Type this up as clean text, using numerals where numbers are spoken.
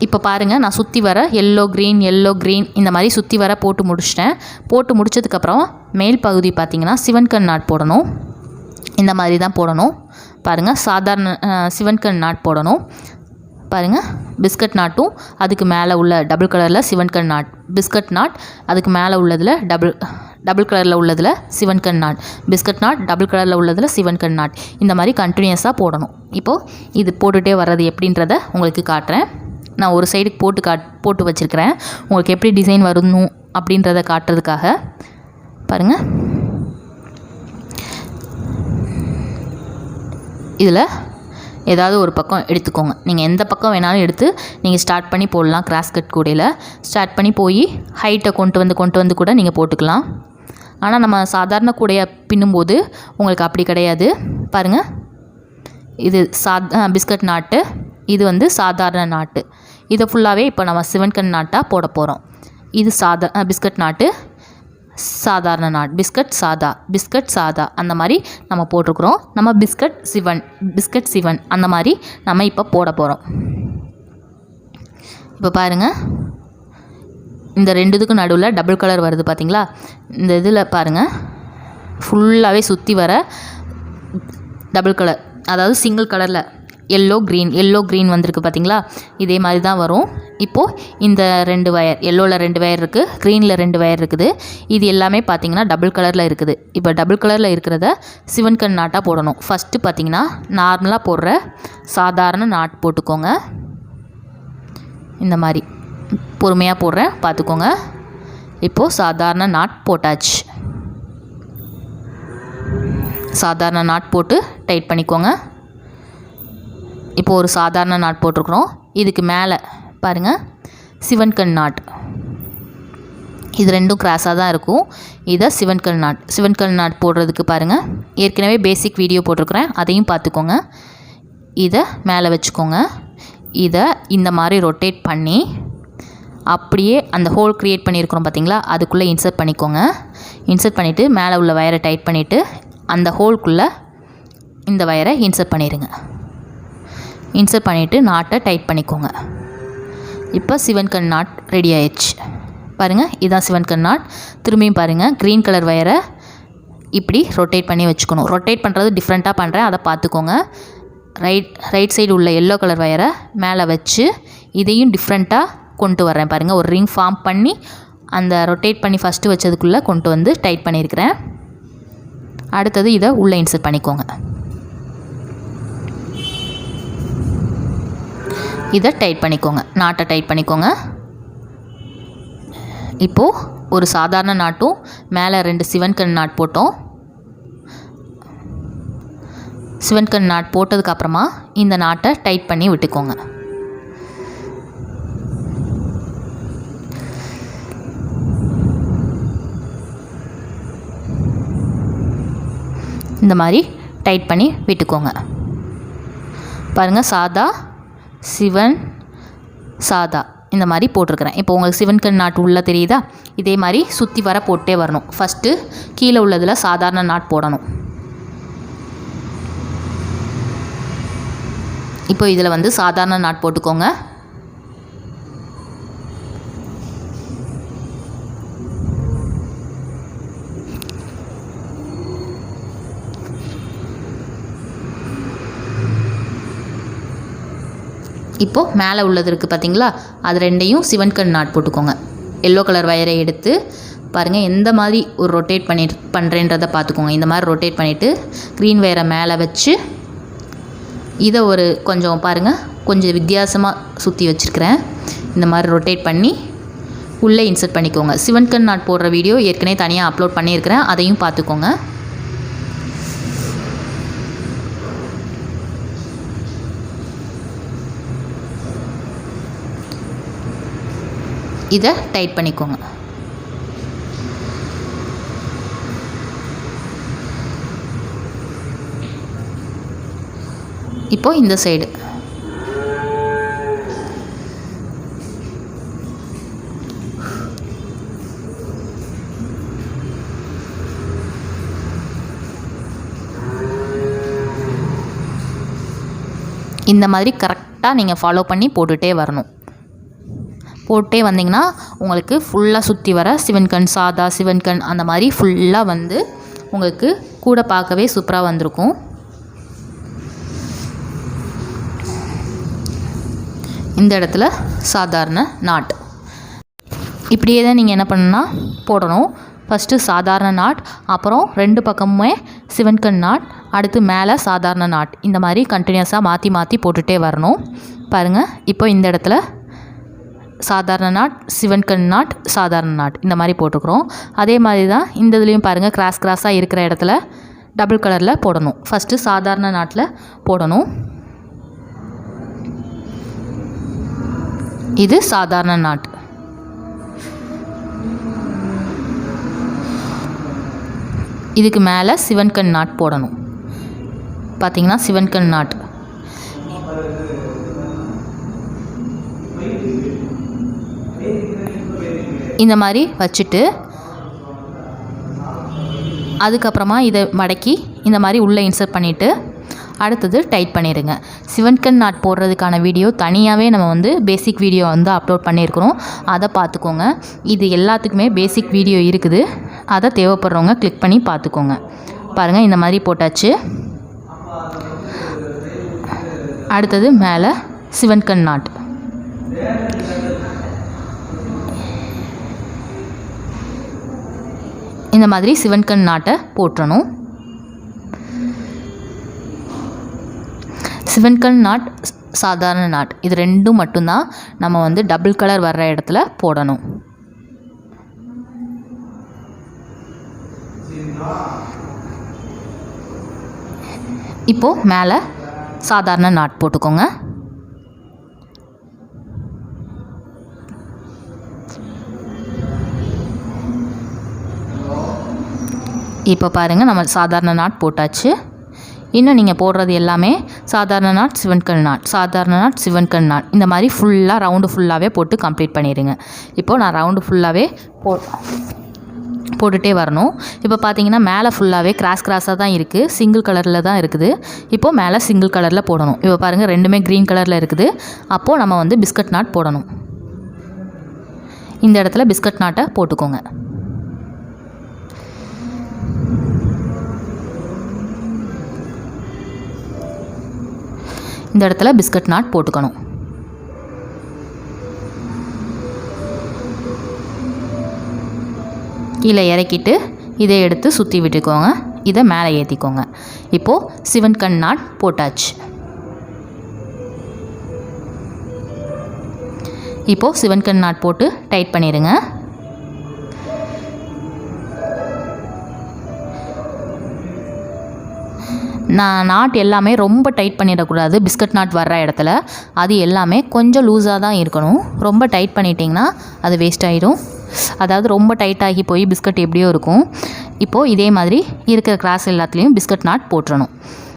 இப்போ பாருங்கள், நான் சுற்றி வர எல்லோ க்ரீன் இந்த மாதிரி சுற்றி வர போட்டு முடிச்சிட்டேன். போட்டு முடித்ததுக்கப்புறம் மேல் பகுதி பார்த்திங்கன்னா சிவன்கண் நாட் போடணும். இந்த மாதிரி தான் போடணும். பாருங்கள், சாதாரண சிவன்கண் நாட் போடணும். பாருங்கள், பிஸ்கட் நாட்டும் அதுக்கு மேலே உள்ள டபுள் கலரில் சிவன்கண் நாட், பிஸ்கட் நாட் அதுக்கு மேலே உள்ளதில் டபுள் கலரில் உள்ளதில் சிவன்கண் நாட், பிஸ்கட் நாட் டபுள் கலரில் உள்ளதில் சிவன்கண் நாட், இந்த மாதிரி கண்டினியூஸாக போடணும். இப்போது இது போட்டுகிட்டே வர்றது எப்படின்றத உங்களுக்கு காட்டுறேன். நான் ஒரு சைடுக்கு போட்டு வச்சுருக்கிறேன். உங்களுக்கு எப்படி டிசைன் வரணும் அப்படின்றத காட்டுறதுக்காக. பாருங்கள், இதில் ஏதாவது ஒரு பக்கம் எடுத்துக்கோங்க. நீங்கள் எந்த பக்கம் வேணாலும் எடுத்து நீங்கள் ஸ்டார்ட் பண்ணி போடலாம். கிராஸ் கட் கூடையில் ஸ்டார்ட் பண்ணி போய் ஹைட்டை கொண்டு வந்து கூட நீங்கள் போட்டுக்கலாம். ஆனால் நம்ம சாதாரண கூடையை பின்னும்போது உங்களுக்கு அப்படி கிடையாது. பாருங்கள், இது பிஸ்கட் நாட்டு, இது வந்து சாதாரண நாட்டு. இதை ஃபுல்லாகவே இப்போ நம்ம சிவன்கண் நாட்டாக போட போகிறோம். இது பிஸ்கட் நாட்டு, சாதாரண நாட், பிஸ்கட் சாதா அந்த மாதிரி நம்ம போட்டிருக்கிறோம். நம்ம பிஸ்கட் சிவன் அந்த மாதிரி நம்ம இப்போ போட போகிறோம். இப்போ பாருங்கள், இந்த ரெண்டுத்துக்கும் நடுவில் டபுள் கலர் வருது பார்த்திங்களா? இந்த இதில் பாருங்கள், ஃபுல்லாகவே சுற்றி வர டபுள் கலர், அதாவது சிங்கிள் கலரில் எல்லோ க்ரீன் வந்திருக்கு பார்த்திங்களா? இதே மாதிரி தான் வரும். இப்போது இந்த 2 வயர், எல்லோவில் 2 வயர் இருக்குது, க்ரீனில் 2 வயர் இருக்குது. இது எல்லாமே பார்த்திங்கன்னா டபுள் கலரில் இருக்குது. இப்போ டபுள் கலரில் இருக்கிறத சிவன்கண் நாட்டாக போடணும். ஃபஸ்ட்டு பார்த்திங்கன்னா நார்மலாக போடுற சாதாரண நாட் போட்டுக்கோங்க. இந்த மாதிரி பொறுமையாக போடுறேன், பார்த்துக்கோங்க. இப்போது சாதாரண நாட் போட்டாச்சு. சாதாரண நாட் போட்டு டைட் பண்ணிக்கோங்க. இப்போது ஒரு சாதாரண நாட் போட்டிருக்கிறோம். இதுக்கு மேலே பாருங்கள், சிவன்கண் நாட், இது ரெண்டும் கிராஸாக தான் இருக்கும். இதை சிவன்கண் நாட் போடுறதுக்கு பாருங்கள், ஏற்கனவே பேசிக் வீடியோ போட்டிருக்கிறேன், அதையும் பார்த்துக்கோங்க. இதை மேலே வச்சுக்கோங்க. இதை இந்த மாதிரி ரொட்டேட் பண்ணி அப்படியே அந்த ஹோல் க்ரியேட் பண்ணியிருக்கிறோம் பார்த்திங்களா? அதுக்குள்ளே இன்சர்ட் பண்ணிக்கோங்க. இன்சர்ட் பண்ணிவிட்டு மேலே உள்ள வயரை டைட் பண்ணிவிட்டு அந்த ஹோல்குள்ளே இந்த வயரை இன்சர்ட் பண்ணிடுங்க. இன்சர்ட் பண்ணிவிட்டு நாட்டை டைட் பண்ணிக்கோங்க. இப்போ சிவன்கண் நாட் ரெடி ஆயிடுச்சு. பாருங்கள், இதுதான் சிவன்கண் நாட். திரும்பியும் பாருங்கள், க்ரீன் கலர் வயரை இப்படி ரொட்டேட் பண்ணி வச்சுக்கணும். ரொட்டேட் பண்ணுறது டிஃப்ரெண்ட்டாக பண்ணுறேன், அதை பார்த்துக்கோங்க. ரைட் சைடு உள்ள எல்லோ கலர் வயரை மேலே வச்சு இதையும் டிஃப்ரெண்ட்டாக கொண்டு வரேன். பாருங்கள், ஒரு ரிங் ஃபார்ம் பண்ணி அந்த ரொட்டேட் பண்ணி ஃபஸ்ட்டு வச்சதுக்குள்ளே கொண்டு வந்து டைட் பண்ணியிருக்கிறேன். அடுத்தது இதை உள்ளே இன்சர்ட் பண்ணிக்கோங்க. இதை டைட் பண்ணிக்கோங்க, நாட்டை டைட் பண்ணிக்கோங்க. இப்போது ஒரு சாதாரண நாட்டும் மேலே 2 சிவன்கண் நாட் போட்டோம். சிவன்கண் நாட் போட்டதுக்கப்புறமா இந்த நாட்டை டைட் பண்ணி விட்டுக்கோங்க. இந்த மாதிரி டைட் பண்ணி விட்டுக்கோங்க. பாருங்கள், சாதா இந்த மாதிரி போட்டிருக்கிறேன். இப்போ உங்களுக்கு சிவன்கண் நாட் உள்ள தெரியுதா? இதே மாதிரி சுற்றி வர போட்டே வரணும். ஃபஸ்ட்டு கீழே உள்ளதில் சாதாரண நாட் போடணும். இப்போ இதில் வந்து சாதாரண நாட் போட்டுக்கோங்க. இப்போது மேலே உள்ளது இருக்குது பார்த்திங்களா? அது ரெண்டையும் சிவன்கண் நாட் போட்டுக்கோங்க. எல்லோ கலர் வயரை எடுத்து பாருங்கள், எந்த மாதிரி ஒரு ரொட்டேட் பண்ணுறேன்றதை பார்த்துக்கோங்க. இந்த மாதிரி ரொட்டேட் பண்ணிவிட்டு க்ரீன் வயரை மேலே வச்சு இதை ஒரு கொஞ்சம் பாருங்கள், கொஞ்சம் வித்தியாசமாக சுற்றி வச்சுருக்கிறேன். இந்த மாதிரி ரொட்டேட் பண்ணி உள்ளே இன்சர்ட் பண்ணிக்கோங்க. சிவன்கண் நாட் போடுற வீடியோ ஏற்கனவே தனியாக அப்லோட் பண்ணியிருக்கிறேன், அதையும் பார்த்துக்கோங்க. இதை டைட் பண்ணிக்கோங்க. இப்போது இந்த சைடு இந்த மாதிரி கரெக்டாக நீங்கள் ஃபாலோ பண்ணி போட்டுகிட்டே வரணும். போட்டே வந்திங்கன்னா உங்களுக்கு ஃபுல்லாக சுற்றி வர சிவன் கண், சாதா, சிவன் கண் அந்த மாதிரி ஃபுல்லாக வந்து உங்களுக்கு கூட பார்க்கவே சூப்பராக வந்திருக்கும். இந்த இடத்துல சாதாரண நாட். இப்படியே தான் நீங்கள் என்ன பண்ணணும்னா போடணும். ஃபஸ்ட்டு சாதாரண நாட், அப்புறம் 2 பக்கமுமே சிவன் கண் நாட், அடுத்து மேலே சாதாரண நாட். இந்த மாதிரி கண்டினியூஸாக மாற்றி மாற்றி போட்டுகிட்டே வரணும். பாருங்கள், இப்போ இந்த இடத்துல சாதாரண நாட், சிவன் கண் நாட், சாதாரண நாட் இந்த மாதிரி போட்டுக்கிறோம். அதே மாதிரி தான் இந்த இதுலேயும் பாருங்கள், கிராஸாக இருக்கிற இடத்துல டபுள் கலரில் போடணும். ஃபஸ்ட்டு சாதாரண நாட்டில் போடணும். இது சாதாரண நாட். இதுக்கு மேலே சிவன் கண் நாட் போடணும். பார்த்தீங்கன்னா சிவன் கண் நாட். இந்த மாதிரி வச்சுட்டு அதுக்கப்புறமா இதை மடக்கி இந்த மாதிரி உள்ளே இன்சர்ட் பண்ணிவிட்டு அடுத்தது டைட் பண்ணிடுங்க. சிவன் கண் நாட் போடுறதுக்கான வீடியோ தனியாகவே நம்ம வந்து பேசிக் வீடியோ வந்து அப்லோட் பண்ணியிருக்கிறோம். அதை பார்த்துக்கோங்க. இது எல்லாத்துக்குமே பேசிக் வீடியோ இருக்குது. அதை தேவைப்படுறவங்க கிளிக் பண்ணி பார்த்துக்கோங்க. பாருங்கள், இந்த மாதிரி போட்டாச்சு. அடுத்தது மேலே சிவன் கண் நாட். இந்த மாதிரி சிவன் கண் நாட்டை போட்டுறணும். சிவன் கண் நாட், சாதாரண நாட் இது ரெண்டும் மட்டும்தான் நம்ம வந்து டபுள் கலர் வர்ற இடத்துல போடணும். இப்போது மேலே சாதாரண நாட் போட்டுக்கோங்க. இப்போ பாருங்கள், நம்ம சாதாரண நாட் போட்டாச்சு. இன்னும் நீங்கள் போடுறது எல்லாமே சாதாரண நாட், சிவன் கண் நாட், சாதாரண நாட், சிவன் கண் நாட் இந்த மாதிரி ஃபுல்லாக ரவுண்டு ஃபுல்லாகவே போட்டு கம்ப்ளீட் பண்ணிடுங்க. இப்போது நான் ரவுண்டு ஃபுல்லாகவே போட்டுகிட்டே வரணும். இப்போ பார்த்தீங்கன்னா மேலே ஃபுல்லாகவே கிராஸாக தான் இருக்குது, சிங்கிள் கலரில் தான் இருக்குது. இப்போது மேலே சிங்கிள் கலரில் போடணும். இப்போ பாருங்கள், ரெண்டுமே க்ரீன் கலரில் இருக்குது. அப்போது நம்ம வந்து பிஸ்கட் நாட் போடணும். இந்த இடத்துல பிஸ்கட் நாட்டை போட்டுக்கோங்க. இந்த இடத்துல பிஸ்கட் நாட் போட்டுக்கணும். கீழே இறக்கிட்டு இதை எடுத்து சுற்றி விட்டுக்கோங்க. இதை மேலே ஏற்றிக்கோங்க. இப்போது சிவன் கண் நாட் போட்டாச்சு. இப்போது சிவன் கண் நாட் போட்டு டைட் பண்ணிடுங்க. நாட் எல்லாமே ரொம்ப டைட் பண்ணிடக்கூடாது. பிஸ்கட் நாட் வர்ற இடத்துல அது எல்லாமே கொஞ்சம் லூஸாக தான் இருக்கணும். ரொம்ப டைட் பண்ணிட்டிங்கன்னா அது வேஸ்ட் ஆகிடும். அதாவது ரொம்ப டைட்டாகி போய் பிஸ்கட் எப்படியோ இருக்கும். இப்போது இதே மாதிரி இருக்கிற கிராஸ் எல்லாத்துலேயும் பிஸ்கட் நாட் போட்டுறணும்.